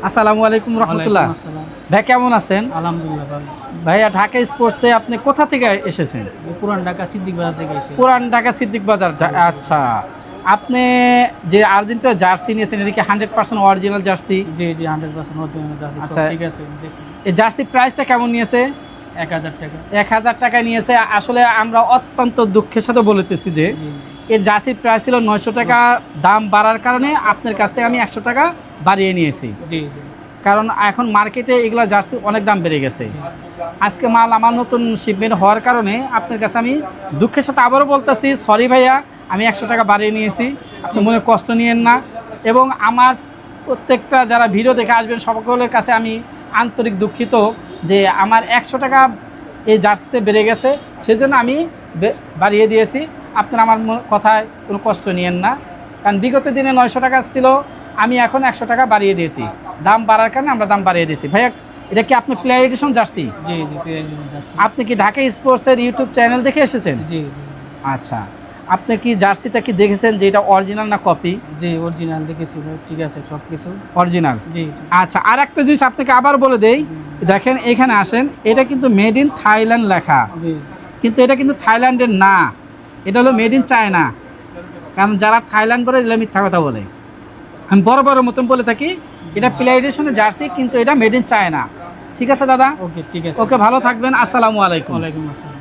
আসসালামু আলাইকুম রহমতুল্লাহ। ভাই কেমন আছেন? আলহামদুলিল্লাহ ভালো। ভাইয়া ঢাকা স্পোর্টসে আপনি কোথা থেকে এসেছেন? পুরান ঢাকা সিদ্দিক বাজার থেকে এসে। পুরান ঢাকা সিদ্দিক বাজার। আচ্ছা, আপনি যে আর্জেন্টিনা জার্সি নিয়েছেন এটা কি 100% অরিজিনাল জার্সি? জি জি 100% অরিজিনাল জার্সি। আচ্ছা, ঠিক আছে দেখুন। এই জার্সি প্রাইসটা কেমন নিয়েছে? 1000 টাকা। 1000 টাকা নিয়েছে। আসলে আমরা অত্যন্ত দুঃখের সাথে বলতেছি যে এর জার্সির প্রাইস ছিল 900 টাকা, দাম বাড়ার কারণে আপনার কাছ থেকে আমি 100 টাকা বাড়িয়ে নিয়েছি। জি জি। কারণ এখন মার্কেটে এগুলো জার্সি অনেক দাম বেড়ে গেছে। আজকে মাল আমার নতুন শিপমেন্ট হওয়ার কারণে আপনার কাছে আমি দুঃখের সাথে আবারও বলতেছি সরি ভাইয়া, আমি 100 টাকা বাড়িয়ে নিয়েছি, আপনি মনে কষ্ট নিয়েন না। এবং আমার প্রত্যেকটা যারা ভিডিও দেখে আসবেন সকলের কাছে আমি আন্তরিক দুঃখিত যে আমার 100 টাকা এই জার্সিতে বেড়ে গেছে, সেজন্য আমি বাড়িয়ে দিয়েছি। আপনারা আমার কথায় কোনো কষ্ট নিয়েন না, কারণ বিগত দিনে 900 টাকা ছিল, আমি এখন 100 টাকা বাড়িয়ে দিয়েছি। দাম বাড়ার কারণে আমরা দাম বাড়িয়ে দিয়েছি। ভাইয়া এটা কি আপনি প্লেয়ার এডিশন জার্সি? জি জি প্লেয়ার জার্সি। আপনি কি ঢাকা স্পোর্টসের ইউটিউব চ্যানেল দেখে এসেছেন? জি জি। আচ্ছা, আপনি কি জার্সিটা কি দেখেছেন যে এটা অরিজিনাল না কপি? জি অরিজিনাল দেখেছি ভাই, ঠিক আছে সব কিছু অরিজিনাল। জি। আচ্ছা, আর একটা জিনিস আপনাকে আবার বলে দেই, দেখেন এখানে আসেন, এটা কিন্তু মেড ইন থাইল্যান্ড লেখা, জি। কিন্তু এটা কিন্তু থাইল্যান্ডের না, এটা হলো মেড ইন চায়না। কারণ যারা থাইল্যান্ড বলে এগুলো মিথ্যা কথা বলে। আমি বড় বড় মতন বলে থাকি এটা প্লেয়ার এডিশনের জার্সি, কিন্তু এটা মেড ইন চায়না। ঠিক আছে দাদা? ওকে ঠিক আছে। ওকে, ভালো থাকবেন। আসসালামু আলাইকুম। ওয়ালাইকুম আসসালাম।